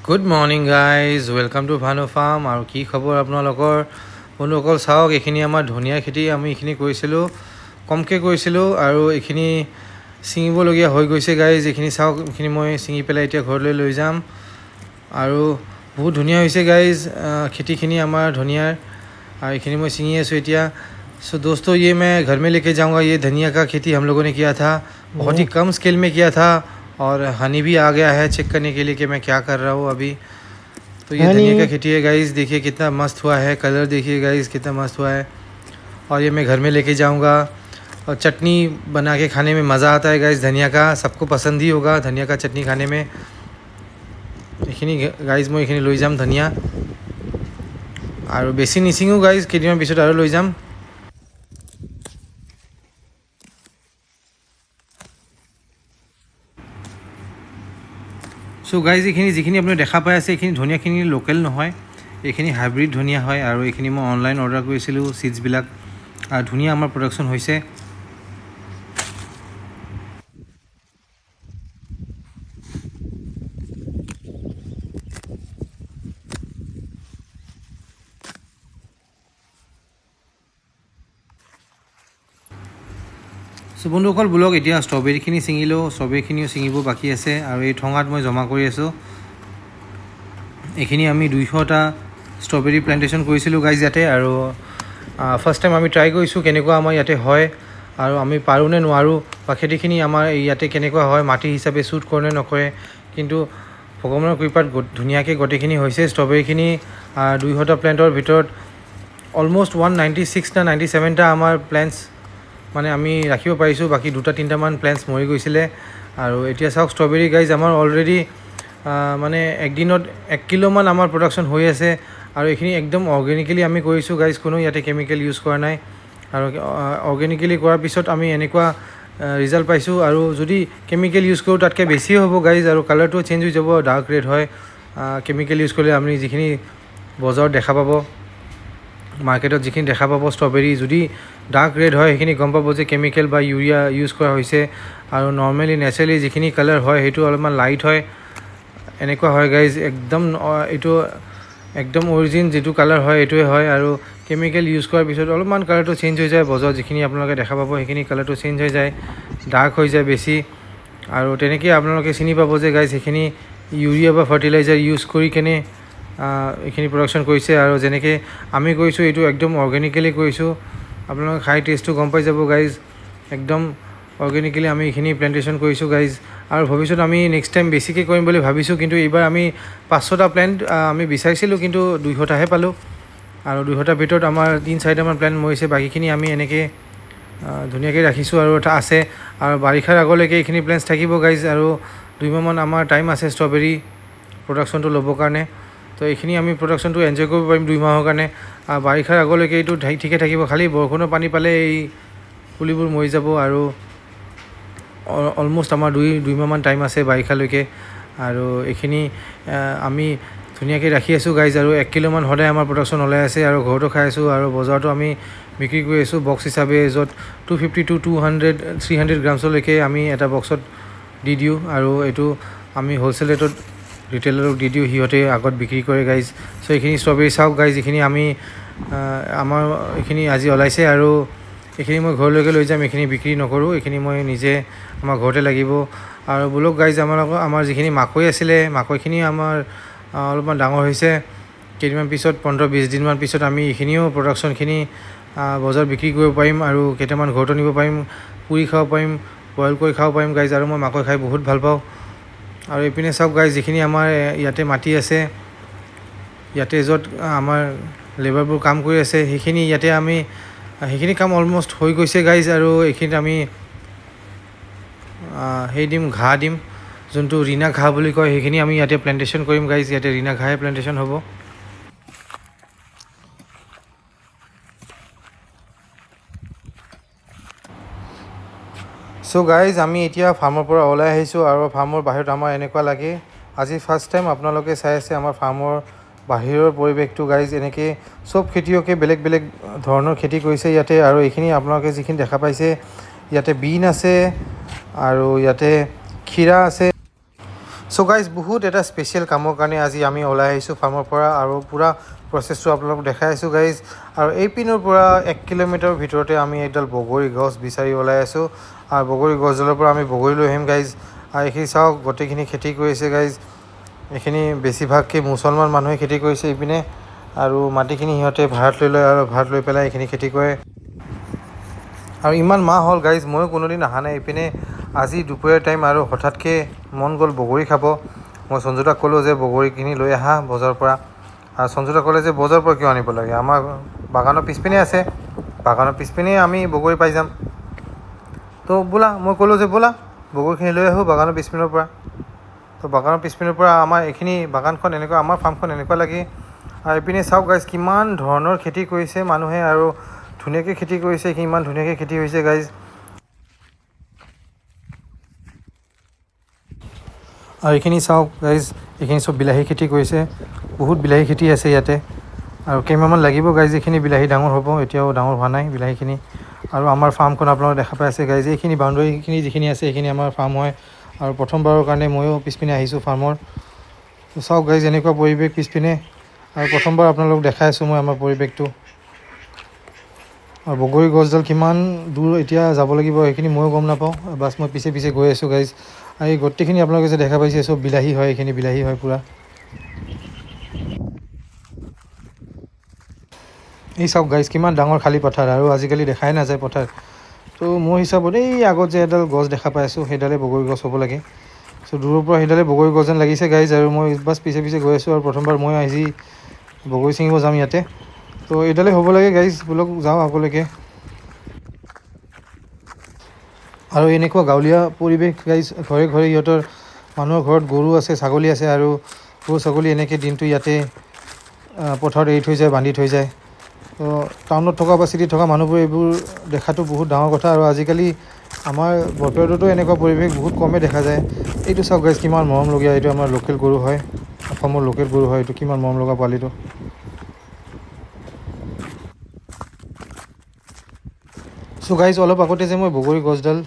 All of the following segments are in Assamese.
Good morning guys, welcome to Bhanu farm. আৰু কি খবৰ আপোনালোকৰ বন্ধুসকল? চাওক, এইখিনি আমাৰ ধনিয়া খেতি আমি এইখিনি কৰিছিলোঁ, কমকৈ কৰিছিলোঁ আৰু এইখিনি ছিঙিবলগীয়া হৈ গৈছে গাইজ। এইখিনি চাওক, এইখিনি মই ছিঙি পেলাই এতিয়া ঘৰলৈ লৈ যাম। আৰু বহুত ধুনীয়া হৈছে গাইজ খেতিখিনি আমাৰ ধনিয়াৰ। और ये मैं सिंगी এতিয়া। सो दोस्तों, ये मैं घर में लेके जाऊंगा। ये धनिया का खेती हम लोगों ने किया था, बहुत ही कम स्केल में किया था। और हनी भी आ गया है चेक करने के लिए कि मैं क्या कर रहा हूँ अभी। तो ये धनिया का खेती है गाइस, देखिए कितना मस्त हुआ है, कलर देखिए गाइस कितना मस्त हुआ है। और ये मैं घर में लेके जाऊंगा और चटनी बना के खाने में मज़ा आता है गाइस। धनिया का सबको पसंद ही होगा, धनिया का चटनी खाने में। गाइस मैं ये लै जाम धनिया, और बेसी निचिङो गाइज, केइदिनमान पिছত আৰু লৈ যাম। सो गाइज এইখিনি যিখিনি আপুনি দেখা পাই আছে, এইখিনি ধনিয়াখিনি লোকেল নহয়, এইখিনি হাইব্ৰিড ধনিয়া হয়। আৰু এইখিনি মই অনলাইন অৰ্ডাৰ কৰিছিলোঁ চিডছবিলাক, আৰু ধুনীয়া আমাৰ প্ৰডাকশ্যন হৈছে। সো বন্ধুসকল, বোলক এতিয়া ষ্ট্ৰবেৰীখিনি ছিঙিলোঁ, ষ্ট্ৰবেৰীখিনিও ছিঙিব বাকী আছে। আৰু এই ঠঙাত মই জমা কৰি আছোঁ। এইখিনি আমি 200টা ষ্ট্ৰবেৰী প্লেণ্টেশ্যন কৰিছিলোঁ গাইজ ইয়াতে। আৰু ফাৰ্ষ্ট টাইম আমি ট্ৰাই কৰিছোঁ কেনেকুৱা আমাৰ ইয়াতে হয়, আৰু আমি পাৰোঁ নে নোৱাৰোঁ, বা খেতিখিনি আমাৰ ইয়াতে কেনেকুৱা হয়, মাটি হিচাপে শ্বুট কৰে নে নকৰে। কিন্তু ভগৱানৰ কৃপাত ধুনীয়াকৈ গোটেইখিনি হৈছে। ষ্ট্ৰবেৰীখিনি 200টা প্লেণ্টৰ ভিতৰত অলম'ষ্ট 196 না 97টা আমাৰ প্লেণ্টছ মানে আমি ৰাখিব পাৰিছোঁ। বাকী 2-3টামান প্লেণ্টছ মৰি গৈছিলে। আৰু এতিয়া চাওক ষ্ট্ৰবেৰী গাইজ আমাৰ অলৰেডি মানে একদিনত 1 কিলোমান আমাৰ প্ৰডাকশ্যন হৈ আছে। আৰু এইখিনি একদম অৰ্গেনিকেলি আমি কৰিছোঁ গাইজ, কোনো ইয়াতে কেমিকেল ইউজ কৰা নাই। আৰু অৰ্গেনিকেলি কৰাৰ পিছত আমি এনেকুৱা ৰিজাল্ট পাইছোঁ। আৰু যদি কেমিকেল ইউজ কৰোঁ তাতকৈ বেছিয়ে হ'ব গাইজ, আৰু কালাৰটো চেঞ্জ হৈ যাব, ডাৰ্ক ৰেড হয়। কেমিকেল ইউজ কৰিলে আপুনি যিখিনি বজাৰত দেখা পাব, মাৰ্কেটত যিখিনি দেখা পাব ষ্ট্ৰবেৰী, যদি ডাৰ্ক ৰেড হয় সেইখিনি গম পাব যে কেমিকেল বা ইউৰিয়া ইউজ কৰা হৈছে। আৰু নৰ্মেলি নেচাৰেলি যিখিনি কালাৰ হয় সেইটো অলপমান লাইট হয়, এনেকুৱা হয় গাইজ। এইটো একদম অৰিজিন যিটো কালাৰ হয় এইটোৱে হয়। আৰু কেমিকেল ইউজ কৰাৰ পিছত অলপমান কালাৰটো চেঞ্জ হৈ যায়। বজাৰত যিখিনি আপোনালোকে দেখা পাব সেইখিনি কালাৰটো চেঞ্জ হৈ যায়, ডাৰ্ক হৈ যায় বেছি। আৰু তেনেকৈ আপোনালোকে চিনি পাব যে গাইজ সেইখিনি ইউৰিয়া বা ফাৰ্টিলাইজাৰ ইউজ কৰি কেনে এইখিনি প্ৰডাকশ্যন কৰিছে। আৰু যেনেকৈ আমি কৰিছোঁ এইটো একদম অৰ্গেনিকেলি কৰিছোঁ। আপোনালোকে খাই টেষ্টটো গম পাই যাব গাইজ, একদম অৰ্গেনিকেলি আমি এইখিনি প্লেণ্টেশ্যন কৰিছোঁ গাইজ। আৰু ভৱিষ্যত আমি নেক্সট টাইম বেছিকৈ কৰিম বুলি ভাবিছোঁ। কিন্তু এইবাৰ আমি 500টা প্লেণ্ট আমি বিচাৰিছিলোঁ, কিন্তু 200টাহে পালোঁ। আৰু 200টাৰ ভিতৰত আমাৰ 3-4টামান প্লেণ্ট মৰিছে, বাকীখিনি আমি এনেকৈ ধুনীয়াকৈ ৰাখিছোঁ আৰু আছে। আৰু বাৰিষাৰ আগলৈকে এইখিনি প্লেণ্টছ থাকিব গাইজ। আৰু 2 মাহমান আমাৰ টাইম আছে ষ্ট্ৰবেৰী প্ৰডাকশ্যনটো ল'বৰ কাৰণে। তো এইখিনি আমি প্ৰডাকশ্যনটো এনজয় কৰিব পাৰিম 2 মাহৰ কাৰণে। আৰু বাৰিষাৰ আগলৈকে এইটো ঠিকে থাকিব, খালি বৰষুণৰ পানী পালে এই পুলিবোৰ মৰি যাব। আৰু অলম'ষ্ট আমাৰ 2 মাহমান টাইম আছে বাৰিষালৈকে। আৰু এইখিনি আমি ধুনীয়াকৈ ৰাখি আছোঁ গাইজ। আৰু 1 কিলোমান সদায় আমাৰ প্ৰডাকশ্যন ওলাই আছে, আৰু ঘৰতো খাই আছোঁ, আৰু বজাৰতো আমি বিক্ৰী কৰি আছোঁ বক্স হিচাপে, য'ত 250 to 200-300 গ্ৰামছলৈকে আমি এটা বক্সত দি দিওঁ। আৰু এইটো আমি হ'লচেল ৰেটত ৰিটেইলাৰক দি দিওঁ, সিহঁতে আগত বিক্ৰী কৰে গাইজ। চ' এইখিনি ষ্ট্ৰবেৰী চাওক গাইজ, এইখিনি আমাৰ এইখিনি আজি ওলাইছে। আৰু এইখিনি মই ঘৰলৈকে লৈ যাম, এইখিনি বিক্ৰী নকৰোঁ, এইখিনি মই নিজে আমাৰ ঘৰতে লাগিব। আৰু বোলক গাইজ, আমাৰ যিখিনি মাকৈ আছিলে, মাকৈখিনি আমাৰ অলপমান ডাঙৰ হৈছে। কেইদিনমান পিছত 15-20 দিনমান পিছত আমি এইখিনিও প্ৰডাকশ্যনখিনি বজাৰত বিক্ৰী কৰিব পাৰিম। আৰু কেইটামান ঘৰতো নিব পাৰিম, পুৰি খাব পাৰিম, বইল কৰি খাব পাৰিম গাইজ। আৰু মই মাকৈ খাই বহুত ভাল পাওঁ। আৰু এইপিনে চাওক গাইজ, যিখিনি আমাৰ ইয়াতে মাটি আছে, ইয়াতে য'ত আমাৰ লেবাৰবোৰ কাম কৰি আছে, সেইখিনি কাম অলম'ষ্ট হৈ গৈছে গাইজ। আৰু এইখিনিত আমি ঘাঁহ দিম, যোনটো ৰিণা ঘাঁহ বুলি কয়, সেইখিনি আমি ইয়াতে প্লেণ্টেশ্যন কৰিম গাইজ। ইয়াতে ৰিণা ঘাঁহে প্লেণ্টেশ্যন হ'ব। চ' গাইজ, আমি এতিয়া ফাৰ্মৰ পৰা ওলাই আহিছোঁ, আৰু ফাৰ্মৰ বাহিৰত আমাৰ এনেকুৱা লাগে। আজি ফাৰ্ষ্ট টাইম আপোনালোকে চাই আছে আমাৰ ফাৰ্মৰ বাহিৰৰ পৰিৱেশটো গাইজ। এনেকৈ চব খেতিয়কে বেলেগ বেলেগ ধৰণৰ খেতি কৰিছে ইয়াতে। আৰু এইখিনি আপোনালোকে যিখিনি দেখা পাইছে, ইয়াতে বিন আছে, আৰু ইয়াতে ক্ষীৰা আছে। চ' গাইজ বহুত এটা স্পেচিয়েল কামৰ কাৰণে আজি আমি ওলাই আহিছোঁ ফাৰ্মৰ পৰা আৰু পূৰা প্ৰচেছটো আপোনালোকক দেখাই আছোঁ গাইজ। আৰু এই পিনৰ পৰা 1 কিলোমিটাৰৰ ভিতৰতে আমি এডাল বগৰী গছ বিচাৰি ওলাই আছোঁ আৰু বগৰী গছডালৰ পৰা আমি বগৰী লৈ আহিম গাইজ। আৰু এইখিনি চাওক গোটেইখিনি খেতি কৰিছে গাইজ। এইখিনি বেছিভাগকৈ মুছলমান মানুহে খেতি কৰিছে এইপিনে আৰু মাটিখিনি সিহঁতে ভাড়াত লৈ লয় আৰু ভাড়াত লৈ পেলাই এইখিনি খেতি কৰে। আৰু ইমান মাহ হ'ল গাইজ ময়ো কোনোদিন অহা নাই এইপিনে। আজি দুপৰীয়াৰ টাইম আৰু হঠাৎকৈ মন গ'ল বগৰী খাব। মই সঞ্জুদাক ক'লোঁ যে বগৰীখিনি লৈ আহা বজাৰৰ পৰা। আৰু সঞ্জুদাক ক'লে যে বজাৰৰ পৰা কিয় আনিব লাগে, আমাৰ বাগানৰ পিছপিনে আছে, বাগানৰ পিছপিনেই আমি বগৰী পাই যাম। তো ব'লা, মই ক'লোঁ যে ব'লা বগৰীখিনি লৈ আহোঁ বাগানৰ পিছপিনৰ পৰা। তো বাগানৰ পিছপিনৰ পৰা আমাৰ এইখিনি বাগানখন এনেকুৱা, আমাৰ ফাৰ্মখন এনেকুৱা লাগে। আৰু এইপিনে চাওক গাইজ কিমান ধৰণৰ খেতি কৰিছে মানুহে আৰু ধুনীয়াকৈ খেতি কৰিছে, ইমান ধুনীয়াকৈ খেতি হৈছে গাইজ। আৰু এইখিনি চাওক গাইজ, এইখিনি চব বিলাহী খেতি কৰিছে, বহুত বিলাহী খেতি আছে ইয়াতে। আৰু কেইমাহমান লাগিব গাইজ এইখিনি বিলাহী ডাঙৰ হ'ব, এতিয়াও ডাঙৰ হোৱা নাই বিলাহীখিনি। আৰু আমাৰ ফাৰ্মখন আপোনালোকে দেখা পাই আছে গাইজ, এইখিনি বাউণ্ডেৰীখিনি যিখিনি আছে সেইখিনি আমাৰ ফাৰ্ম হয়। আৰু প্ৰথমবাৰৰ কাৰণে ময়ো পিছপিনে আহিছোঁ ফাৰ্মৰ। চাওক গাইজ এনেকুৱা পৰিৱেশ পিছপিনে, আৰু প্ৰথমবাৰ আপোনালোকক দেখাই আছোঁ মই আমাৰ পৰিৱেশটো। আৰু বগৰী গছডাল কিমান দূৰ এতিয়া যাব লাগিব সেইখিনি ময়ো গম নাপাওঁ, বাছ মই পিছে পিছে গৈ আছোঁ গাইজ। আৰু এই গোটেইখিনি আপোনালোকে যে দেখা পাইছে চব বিলাহী হয়, এইখিনি বিলাহী হয় পূৰা। এই চাওক গাইজ কিমান ডাঙৰ খালী পথাৰ, আৰু আজিকালি দেখাই নাযায় পথাৰ। তো মোৰ হিচাপত এই আগত যে এডাল গছ দেখা পাই আছোঁ সেইডালেই বগৰী গছ হ'ব লাগে। চ' দূৰৰ পৰা সেইডালে বগৰী গছ যেন লাগিছে গাইজ। আৰু মই বাছ পিছে পিছে গৈ আছোঁ, আৰু প্ৰথমবাৰ মই আজি বগৰী ছিঙিব যাম ইয়াতে। তো এইডালেই হ'ব লাগে গাইজ, বোলক যাওঁ আগলৈকে। আৰু এনেকুৱা গাঁৱলীয়া পৰিৱেশ গাইজ, ঘৰে ঘৰে সিহঁতৰ মানুহৰ ঘৰত গৰু আছে, ছাগলী আছে, আৰু গৰু ছাগলী এনেকৈ দিনটো ইয়াতে পথাৰত এৰি থৈ যায়, বান্ধি থৈ যায়। তো টাউনত থকা বা চিটিত থকা মানুহবোৰে এইবোৰ দেখাটো বহুত ডাঙৰ কথা। আৰু আজিকালি আমাৰ বৰপেটাতো এনেকুৱা পৰিৱেশ বহুত কমেই দেখা যায়। এইটো চাওক গাইজ কিমান মৰমলগীয়া, এইটো আমাৰ লোকেল গৰু হয়, অসমৰ লোকেল গৰু হয়, এইটো কিমান মৰম লগা পোৱালিটো। চ' গাইজ অলপ আগতে যে মই বগৰী গছডাল,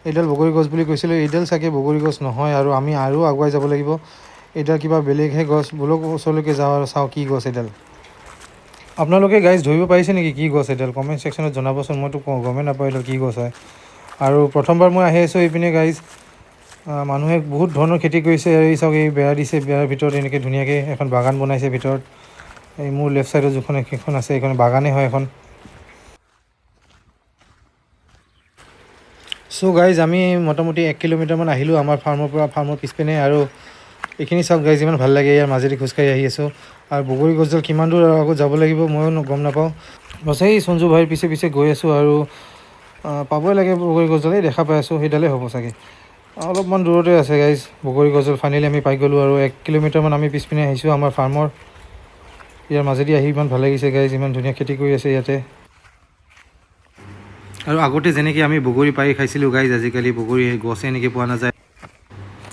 এইডাল বগৰী গছ বুলি কৈছিলোঁ, এইডাল চাগে বগৰী গছ নহয়, আৰু আমি আৰু আগুৱাই যাব লাগিব। এইডাল কিবা বেলেগহে গছ, বোলক ওচৰলৈকে যাওঁ আৰু চাওঁ কি গছ এইডাল। আপোনালোকে গাইজ ধৰিব পাৰিছে নেকি কি গছ এইডাল? কমেণ্ট ছেকশ্যনত জনাবচোন, মইতো গমেই নাপাওঁ এইডাল কি গছ হয়। আৰু প্ৰথমবাৰ মই আহি আছোঁ এইপিনে গাইজ, মানুহে বহুত ধৰণৰ খেতি কৰিছে। এই চাওক এই বেৰা দিছে, বেৰাৰ ভিতৰত এনেকৈ ধুনীয়াকৈ এখন বাগান বনাইছে ভিতৰত। এই মোৰ লেফ্ট ছাইডত যিখন সেইখন আছে এইখন বাগানেই হয় এখন। চ' গাইজ আমি মোটামুটি 1 কিলোমিটাৰমান আহিলোঁ আমাৰ ফাৰ্মৰ পৰা, ফাৰ্মৰ পিছপিনে। আৰু এইখিনি চাওক গাইজ ইমান ভাল লাগে, ইয়াৰ মাজেদি খোজকাঢ়ি আহি আছোঁ। আৰু বগৰী গছডাল কিমান দূৰ আগত যাব লাগিব ময়ো গম নাপাওঁ, বছ এই সঞ্জু ভাইৰ পিছে পিছে গৈ আছোঁ। আৰু পাবই লাগে বগৰী গছডাল, এই দেখা পাই আছোঁ সেইডালেই হ'ব চাগে। অলপমান দূৰতে আছে গাইজ বগৰী গছডাল, ফাইনেলি আমি পাই গ'লোঁ। আৰু 1 কিলোমিটাৰমান আমি পিছপিনে আহিছোঁ আমাৰ ফাৰ্মৰ। ইয়াৰ মাজেদি আহি ইমান ভাল লাগিছে গাইজ, ইমান ধুনীয়া খেতি কৰি আছে ইয়াতে। আৰু আগতে যেনেকৈ আমি বগৰী পাৰি খাইছিলোঁ গাইজ, আজিকালি বগৰী গছে এনেকৈ পোৱা নাযায়।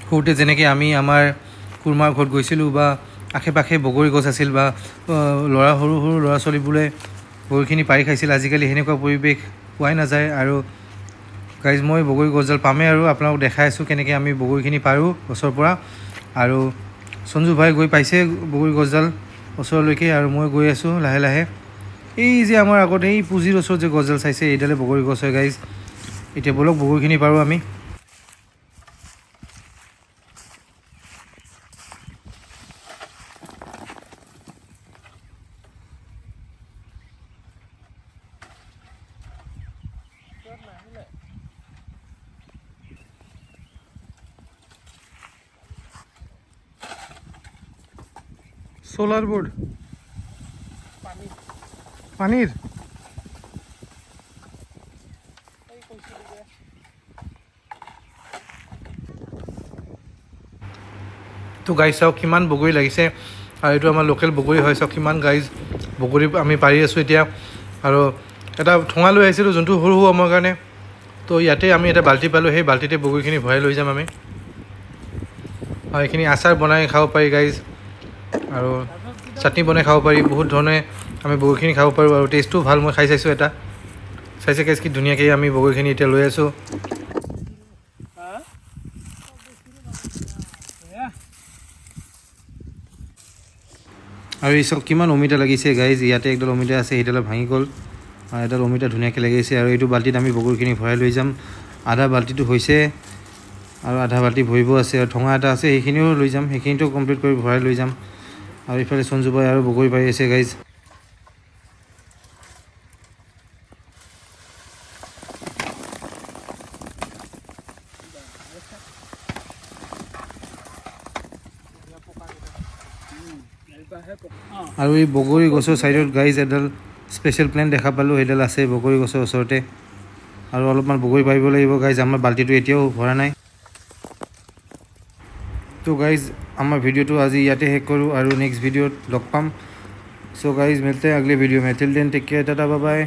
সৰুতে যেনেকৈ আমি আমাৰ খুৰমাৰ ঘৰত গৈছিলোঁ বা আশে পাশে বগৰী গছ আছিল, বা সৰু সৰু ল'ৰা ছোৱালীবোৰে বগৰীখিনি পাৰি খাইছিল, আজিকালি সেনেকুৱা পৰিৱেশ পোৱাই নাযায়। আৰু গাইজ মই বগৰী গছডাল পামেই, আৰু আপোনালোকক দেখাই আছোঁ কেনেকৈ আমি বগৰীখিনি পাৰোঁ গছৰ পৰা। আৰু সঞ্জু ভাই গৈ পাইছে বগৰী গছডাল ওচৰলৈকে, আৰু মই গৈ আছোঁ লাহে লাহে। এই যে আমাৰ আগত এই পুঁজিৰ ওচৰত যে গছডাল চাইছে, এইডালে বগৰী গছ হয় গাইজ। এতিয়া ব'লক বগৰীখিনি পাৰোঁ আমি। সোলাৰ বোৰ্ড পানিৰ তো গাইজ চাওক কিমান বগৰী লাগিছে, আৰু এইটো আমাৰ লোকেল বগৰী হয়। চাওক কিমান গাইজ বগৰী আমি পাৰি আছোঁ এতিয়া। আৰু এটা ঠোঙা লৈ আহিছিলোঁ যোনটো সৰু সৰু আমাৰ কাৰণে। তো ইয়াতে আমি এটা বাল্টি পালোঁ, সেই বাল্টিতে বগৰীখিনি ভৰাই লৈ যাম আমি। আৰু এইখিনি আচাৰ বনাই খাব পাৰি গাইজ, আৰু চাটনি বনাই খাব পাৰি, বহুত ধৰণে আমি বগৰীখিনি খাব পাৰোঁ। আৰু টেষ্টো ভাল, মই খাই চাইছোঁ এটা। চাইছে গাইজ কি ধুনীয়াকৈ আমি বগৰীখিনি এতিয়া লৈ আছোঁ। আৰু এই চব কিমান অমিতা লাগিছে গাইজ ইয়াতে একডাল অমিতা আছে সেইডাল ভাঙি গ'ল আৰু এডাল অমিতা ধুনীয়াকৈ লাগিছে আৰু এইটো বাল্টিত আমি বগৰীখিনি ভৰাই লৈ যাম আধা বাল্টিটো হৈছে আৰু আধা বাল্টি ভৰিব আছে আৰু ঠঙা এটা আছে সেইখিনিও লৈ যাম সেইখিনিতো কমপ্লিট কৰি ভৰাই লৈ যাম আৰু ইফালে সঞ্জুবাই আৰু বগৰী পাৰি আছে গাইজ আৰু এই বগৰী গছৰ ছাইডত গাইজ এডাল স্পেচিয়েল প্লেন দেখা পালোঁ সেইডাল আছে বগৰী গছৰ ওচৰতে আৰু অলপমান বগৰী পাৰিব লাগিব গাইজ আমাৰ বাল্টিটো এতিয়াও ভৰা নাই তো গাইজ আমাৰ ভিডিঅ'টো আজি ইয়াতে শেষ কৰোঁ আৰু নেক্সট ভিডিঅ'ত লগ পাম চ' গাইজ মিলতে हैं अगले वीडियो में till then take care tata bye bye